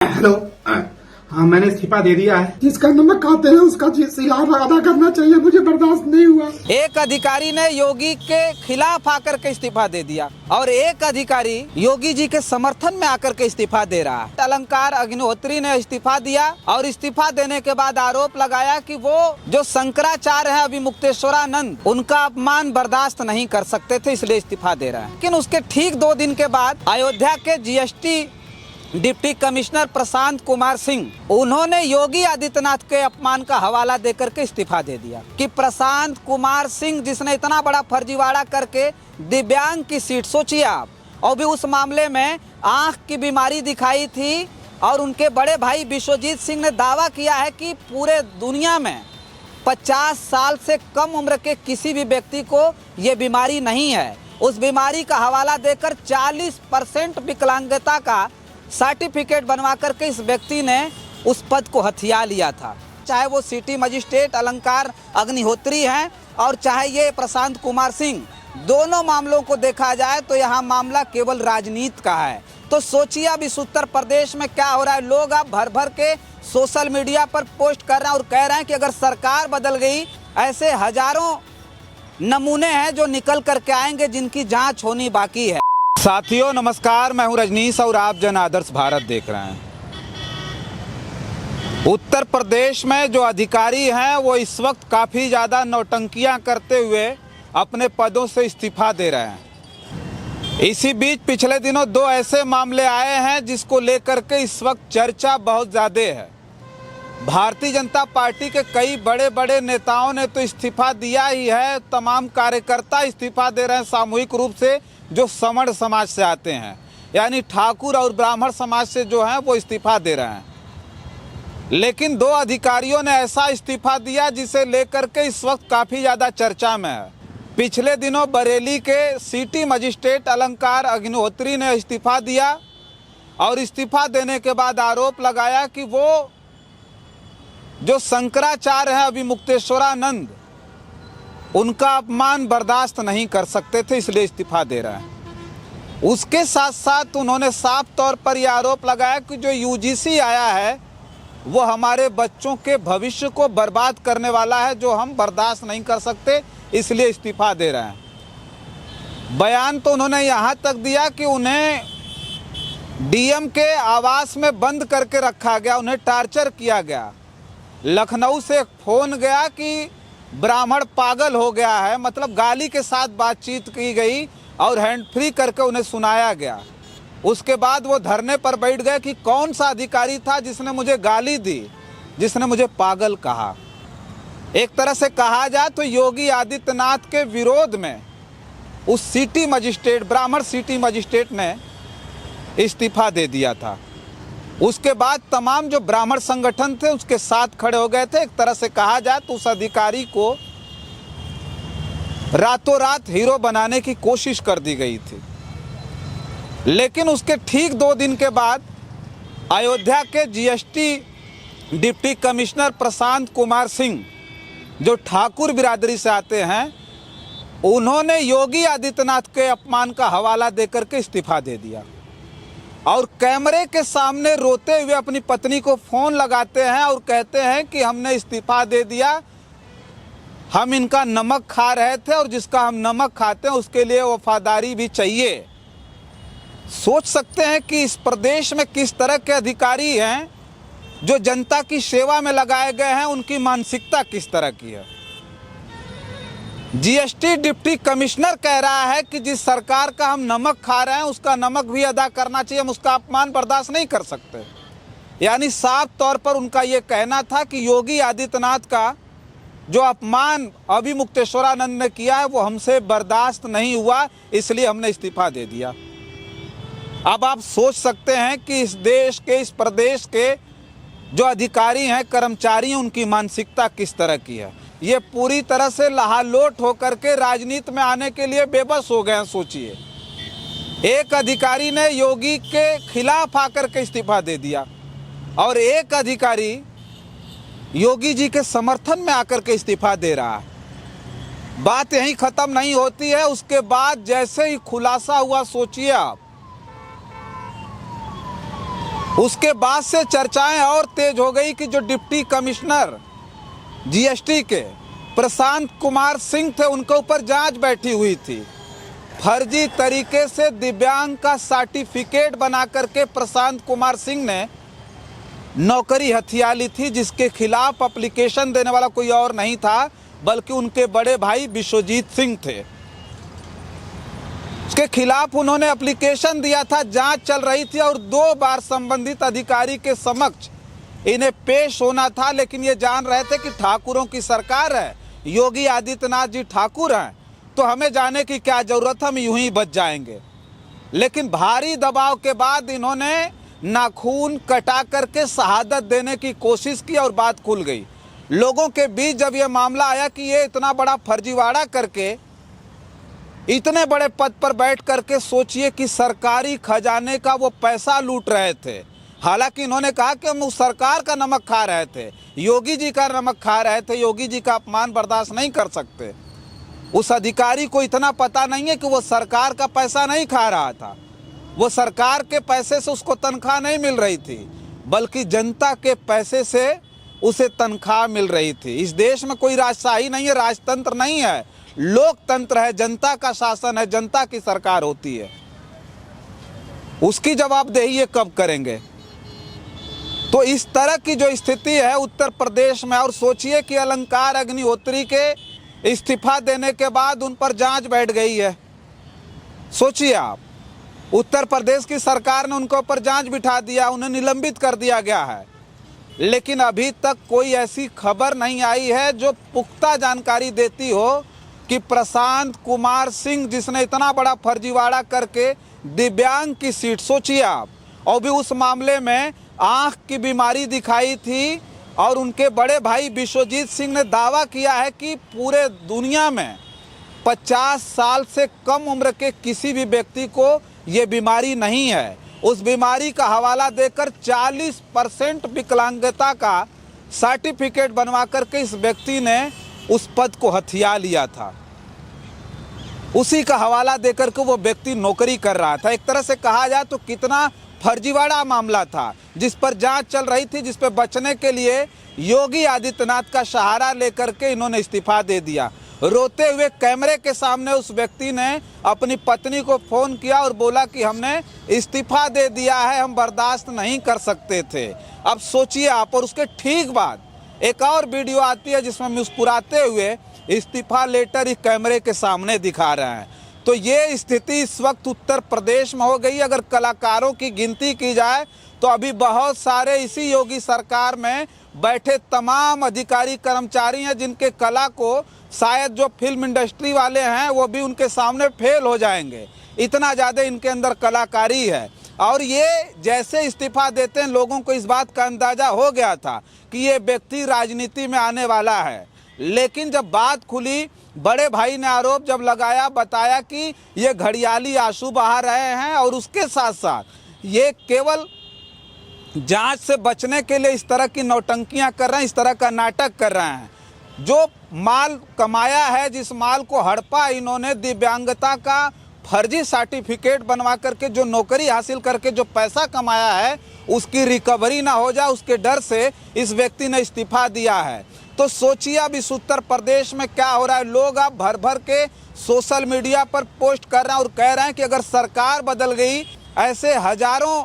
Hello. हाँ, मैंने इस्तीफा दे दिया है। जिसका नमक खाते हैं उसका सिलाब अदा करना चाहिए, मुझे बर्दाश्त नहीं हुआ। एक अधिकारी ने योगी के खिलाफ आकर के इस्तीफा दे दिया और एक अधिकारी योगी जी के समर्थन में आकर के इस्तीफा दे रहा है। अलंकार अग्निहोत्री ने इस्तीफा दिया और इस्तीफा देने के बाद आरोप लगाया कि वो जो शंकराचार्य है अभिमुक्तेश्वरानंद, उनका अपमान बर्दाश्त नहीं कर सकते थे, इसलिए इस्तीफा दे रहा है। लेकिन उसके ठीक 2 दिन के बाद अयोध्या के GST deputy commissioner Prashant Kumar Singh, उन्होंने योगी आदित्यनाथ के अपमान का हवाला देकर के इस्तीफा दे दिया कि प्रशांत कुमार सिंह जिसने इतना बड़ा फर्जीवाड़ा करके दिव्यांग की सीट, सोचिए आप, और भी उस मामले में आंख की बीमारी दिखाई थी और उनके बड़े भाई विश्वजीत सिंह ने दावा किया है कि पूरे दुनिया में 50 साल से कम उम्र के किसी भी व्यक्ति को ये बीमारी नहीं है। उस बीमारी का हवाला देकर 40% विकलांगता का सर्टिफिकेट बनवा करके इस व्यक्ति ने उस पद को हथिया लिया था। चाहे वो सिटी मजिस्ट्रेट अलंकार अग्निहोत्री हैं और चाहे ये प्रशांत कुमार सिंह, दोनों मामलों को देखा जाए तो यहाँ मामला केवल राजनीति का है। तो सोचिए अब इस उत्तर प्रदेश में क्या हो रहा है। लोग अब भर भर के सोशल मीडिया पर पोस्ट कर रहे हैं और कह रहे हैं कि अगर सरकार बदल गई, ऐसे हजारों नमूने हैं जो निकल करके आएंगे जिनकी जाँच होनी बाकी है। साथियों नमस्कार, मैं हूं रजनीश और आप जन आदर्श भारत देख रहे हैं। उत्तर प्रदेश में जो अधिकारी हैं वो इस वक्त काफ़ी ज़्यादा नौटंकियां करते हुए अपने पदों से इस्तीफा दे रहे हैं। इसी बीच पिछले दिनों 2 ऐसे मामले आए हैं जिसको लेकर के इस वक्त चर्चा बहुत ज़्यादा है। भारतीय जनता पार्टी के कई बड़े बड़े नेताओं ने तो इस्तीफा दिया ही है, तमाम कार्यकर्ता इस्तीफा दे रहे हैं सामूहिक रूप से, जो समण समाज से आते हैं, यानी ठाकुर और ब्राह्मण समाज से जो हैं वो इस्तीफा दे रहे हैं। लेकिन 2 अधिकारियों ने ऐसा इस्तीफा दिया जिसे लेकर के इस वक्त काफ़ी ज़्यादा चर्चा में है। पिछले दिनों बरेली के सिटी मजिस्ट्रेट अलंकार अग्निहोत्री ने इस्तीफा दिया और इस्तीफा देने के बाद आरोप लगाया कि वो जो शंकराचार्य हैं अभिमुक्तेश्वरानंद, उनका अपमान बर्दाश्त नहीं कर सकते थे, इसलिए इस्तीफा दे रहे हैं। उसके साथ साथ उन्होंने साफ तौर पर यह आरोप लगाया कि जो यूजीसी आया है वो हमारे बच्चों के भविष्य को बर्बाद करने वाला है, जो हम बर्दाश्त नहीं कर सकते, इसलिए इस्तीफा दे रहे हैं। बयान तो उन्होंने यहाँ तक दिया कि उन्हें डीएम के आवास में बंद करके रखा गया, उन्हें टार्चर किया गया। लखनऊ से एक फ़ोन गया कि ब्राह्मण पागल हो गया है, मतलब गाली के साथ बातचीत की गई और हैंड फ्री करके उन्हें सुनाया गया। उसके बाद वो धरने पर बैठ गए कि कौन सा अधिकारी था जिसने मुझे गाली दी, जिसने मुझे पागल कहा। एक तरह से कहा जाए तो योगी आदित्यनाथ के विरोध में उस सिटी मजिस्ट्रेट, ब्राह्मण सिटी मजिस्ट्रेट ने इस्तीफा दे दिया था। उसके बाद तमाम जो ब्राह्मण संगठन थे उसके साथ खड़े हो गए थे। एक तरह से कहा जाए तो उस अधिकारी को रातों रात हीरो बनाने की कोशिश कर दी गई थी। लेकिन उसके ठीक 2 दिन के बाद अयोध्या के GST deputy commissioner Prashant Kumar Singh, जो ठाकुर बिरादरी से आते हैं, उन्होंने योगी आदित्यनाथ के अपमान का हवाला देकर के इस्तीफा दे दिया और कैमरे के सामने रोते हुए अपनी पत्नी को फ़ोन लगाते हैं और कहते हैं कि हमने इस्तीफा दे दिया, हम इनका नमक खा रहे थे और जिसका हम नमक खाते हैं उसके लिए वफादारी भी चाहिए। सोच सकते हैं कि इस प्रदेश में किस तरह के अधिकारी हैं जो जनता की सेवा में लगाए गए हैं, उनकी मानसिकता किस तरह की है। जीएसटी डिप्टी कमिश्नर कह रहा है कि जिस सरकार का हम नमक खा रहे हैं उसका नमक भी अदा करना चाहिए, हम उसका अपमान बर्दाश्त नहीं कर सकते। यानी साफ तौर पर उनका ये कहना था कि योगी आदित्यनाथ का जो अपमान अभिमुक्तेश्वरानंद ने किया है वो हमसे बर्दाश्त नहीं हुआ, इसलिए हमने इस्तीफा दे दिया। अब आप सोच सकते हैं कि इस देश के, इस प्रदेश के जो अधिकारी हैं, कर्मचारी हैं, उनकी मानसिकता किस तरह की है। ये पूरी तरह से लहालोट होकर के राजनीति में आने के लिए बेबस हो गए हैं। सोचिए, एक अधिकारी ने योगी के खिलाफ आकर के इस्तीफा दे दिया और एक अधिकारी योगी जी के समर्थन में आकर के इस्तीफा दे रहा है। बात यहीं ख़त्म नहीं होती है। उसके बाद जैसे ही खुलासा हुआ, सोचिए आप, उसके बाद से चर्चाएं और तेज हो गई कि जो डिप्टी कमिश्नर जीएसटी के प्रशांत कुमार सिंह थे, उनके ऊपर जांच बैठी हुई थी। फर्जी तरीके से दिव्यांग का सर्टिफिकेट बना करके प्रशांत कुमार सिंह ने नौकरी हथिया ली थी, जिसके खिलाफ एप्लीकेशन देने वाला कोई और नहीं था बल्कि उनके बड़े भाई विश्वजीत सिंह थे। उसके खिलाफ उन्होंने एप्लीकेशन दिया था, जांच चल रही थी और 2 बार संबंधित अधिकारी के समक्ष इन्हें पेश होना था, लेकिन ये जान रहे थे कि ठाकुरों की सरकार है, योगी आदित्यनाथ जी ठाकुर हैं, तो हमें जाने की क्या जरूरत, हम यूं ही बच जाएंगे। लेकिन भारी दबाव के बाद इन्होंने नाखून कटा करके शहादत देने की कोशिश की और बात खुल गई। लोगों के बीच जब यह मामला आया कि ये इतना बड़ा फर्जीवाड़ा करके इतने बड़े पद पर बैठ करके, सोचिए कि सरकारी खजाने का वो पैसा लूट रहे थे। हालांकि इन्होंने कहा कि हम उस सरकार का नमक खा रहे थे, योगी जी का नमक खा रहे थे, योगी जी का अपमान बर्दाश्त नहीं कर सकते। उस अधिकारी को इतना पता नहीं है कि वो सरकार का पैसा नहीं खा रहा था, वो सरकार के पैसे से उसको तनख्वाह नहीं मिल रही थी, बल्कि जनता के पैसे से उसे तनख्वाह मिल रही थी। इस देश में कोई राजशाही नहीं है, राजतंत्र नहीं है, लोकतंत्र है, जनता का शासन है, जनता की सरकार होती है। उसकी जवाबदेही ये कब करेंगे? तो इस तरह की जो स्थिति है उत्तर प्रदेश में, और सोचिए कि अलंकार अग्निहोत्री के इस्तीफा देने के बाद उन पर जांच बैठ गई है। सोचिए आप, उत्तर प्रदेश की सरकार ने उनके ऊपर जांच बिठा दिया, उन्हें निलंबित कर दिया गया है, लेकिन अभी तक कोई ऐसी खबर नहीं आई है जो पुख्ता जानकारी देती हो कि प्रशांत कुमार सिंह, जिसने इतना बड़ा फर्जीवाड़ा करके दिव्यांग की सीट, सोचिए आप, और भी उस मामले में आंख की बीमारी दिखाई थी, और उनके बड़े भाई विश्वजीत सिंह ने दावा किया है कि पूरे दुनिया में 50 साल से कम उम्र के किसी भी व्यक्ति को ये बीमारी नहीं है। उस बीमारी का हवाला देकर 40% विकलांगता का सर्टिफिकेट बनवा करके इस व्यक्ति ने उस पद को हथिया लिया था। उसी का हवाला देकर के वो व्यक्ति नौकरी कर रहा था। एक तरह से कहा जाए तो कितना फर्जीवाड़ा मामला था, जिस पर जांच चल रही थी, जिस पर बचने के लिए योगी आदित्यनाथ का सहारा लेकर के इन्होंने इस्तीफा दे दिया। रोते हुए कैमरे के सामने उस व्यक्ति ने अपनी पत्नी को फोन किया और बोला कि हमने इस्तीफा दे दिया है, हम बर्दाश्त नहीं कर सकते थे। अब सोचिए आप, और उसके ठीक बाद एक और वीडियो आती है जिसमें मुस्कुराते हुए इस्तीफा लेटर इस कैमरे के सामने दिखा रहे हैं। तो ये स्थिति इस वक्त उत्तर प्रदेश में हो गई। अगर कलाकारों की गिनती की जाए तो अभी बहुत सारे इसी योगी सरकार में बैठे तमाम अधिकारी कर्मचारी हैं जिनके कला को शायद जो फिल्म इंडस्ट्री वाले हैं वो भी उनके सामने फेल हो जाएंगे, इतना ज़्यादा इनके अंदर कलाकारी है। और ये जैसे इस्तीफा देते हैं, लोगों को इस बात का अंदाज़ा हो गया था कि ये व्यक्ति राजनीति में आने वाला है। लेकिन जब बात खुली, बड़े भाई ने आरोप जब लगाया, बताया कि ये घड़ियाली आंसू बहा रहे हैं और उसके साथ साथ ये केवल जांच से बचने के लिए इस तरह की नौटंकियां कर रहे हैं, इस तरह का नाटक कर रहे हैं। जो माल कमाया है, जिस माल को हड़पा इन्होंने, दिव्यांगता का फर्जी सर्टिफिकेट बनवा करके जो नौकरी हासिल करके जो पैसा कमाया है, उसकी रिकवरी ना हो जाए, उसके डर से इस व्यक्ति ने इस्तीफा दिया है। तो सोचिए अब इस उत्तर प्रदेश में क्या हो रहा है। लोग अब भर भर के सोशल मीडिया पर पोस्ट कर रहे हैं और कह रहे हैं कि अगर सरकार बदल गई, ऐसे हजारों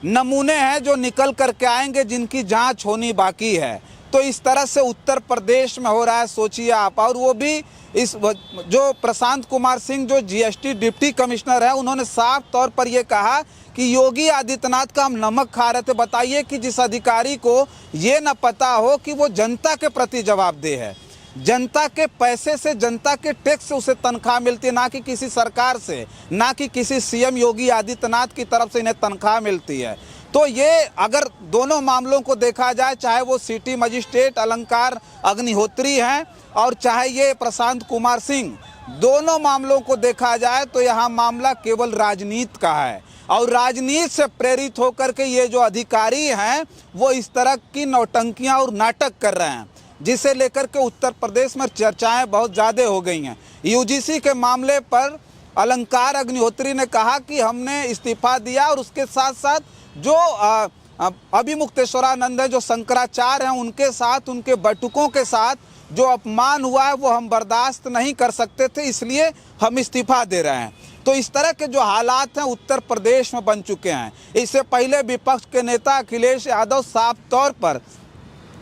नमूने हैं जो निकल करके आएंगे जिनकी जांच होनी बाकी है। तो इस तरह से उत्तर प्रदेश में हो रहा है, सोचिए आप। और वो भी इस जो प्रशांत कुमार सिंह जो जीएसटी डिप्टी कमिश्नर है, उन्होंने साफ तौर पर ये कहा कि योगी आदित्यनाथ का हम नमक खा रहे थे। बताइए कि जिस अधिकारी को ये न पता हो कि वो जनता के प्रति जवाबदेह है, जनता के पैसे से, जनता के टैक्स से उसे तनख्वाह मिलती है, ना कि किसी सरकार से, ना कि किसी सीएम योगी आदित्यनाथ की तरफ से इन्हें तनख्वाह मिलती है। तो ये अगर दोनों मामलों को देखा जाए, चाहे वो सिटी मजिस्ट्रेट अलंकार अग्निहोत्री हैं और चाहे ये प्रशांत कुमार सिंह, दोनों मामलों को देखा जाए तो यहाँ मामला केवल राजनीति का है। और राजनीति से प्रेरित होकर के ये जो अधिकारी हैं वो इस तरह की नौटंकियाँ और नाटक कर रहे हैं, जिसे लेकर के उत्तर प्रदेश में चर्चाएं बहुत ज़्यादा हो गई हैं। यूजीसी के मामले पर अलंकार अग्निहोत्री ने कहा कि हमने इस्तीफा दिया और उसके साथ साथ जो अभिमुक्तेश्वरानंद है, जो शंकराचार्य हैं, उनके साथ, उनके बटुकों के साथ जो अपमान हुआ है वो हम बर्दाश्त नहीं कर सकते थे, इसलिए हम इस्तीफा दे रहे हैं। तो इस तरह के जो हालात हैं उत्तर प्रदेश में बन चुके हैं। इससे पहले विपक्ष के नेता अखिलेश यादव साफ तौर पर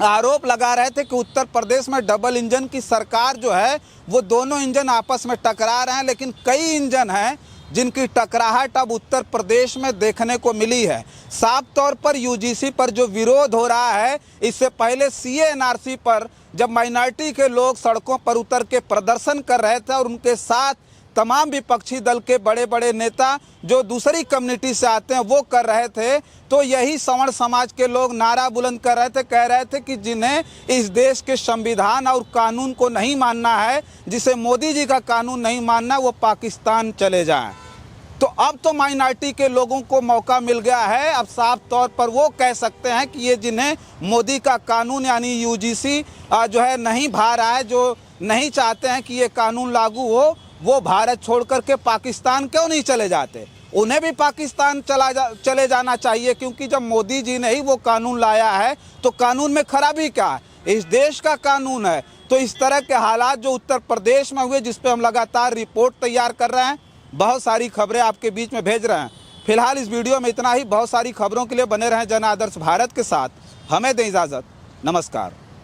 आरोप लगा रहे थे कि उत्तर प्रदेश में डबल इंजन की सरकार जो है वो दोनों इंजन आपस में टकरा रहे हैं, लेकिन कई इंजन हैं जिनकी टकराहट अब उत्तर प्रदेश में देखने को मिली है। साफ तौर पर यूजीसी पर जो विरोध हो रहा है, इससे पहले सीए-एनआरसी पर जब माइनॉरिटी के लोग सड़कों पर उतर के प्रदर्शन कर रहे थे और उनके साथ तमाम विपक्षी दल के बड़े बड़े नेता जो दूसरी कम्युनिटी से आते हैं वो कर रहे थे, तो यही सवर्ण समाज के लोग नारा बुलंद कर रहे थे, कह रहे थे कि जिन्हें इस देश के संविधान और कानून को नहीं मानना है, जिसे मोदी जी का कानून नहीं मानना, वो पाकिस्तान चले जाएं। तो अब तो माइनॉरिटी के लोगों को मौका मिल गया है। अब साफ तौर पर वो कह सकते हैं कि ये जिन्हें मोदी का कानून यानी यूजीसी जो है नहीं भा रहा है, जो नहीं चाहते हैं कि ये कानून लागू हो, वो भारत छोड़ करके पाकिस्तान क्यों नहीं चले जाते। उन्हें भी पाकिस्तान चले जाना चाहिए, क्योंकि जब मोदी जी ने ही वो कानून लाया है तो कानून में खराबी क्या है, इस देश का कानून है। तो इस तरह के हालात जो उत्तर प्रदेश में हुए, जिस पे हम लगातार रिपोर्ट तैयार कर रहे हैं, बहुत सारी खबरें आपके बीच में भेज रहे हैं। फिलहाल इस वीडियो में इतना ही। बहुत सारी खबरों के लिए बने रहें जन आदर्श भारत के साथ। हमें दें इजाज़त। नमस्कार।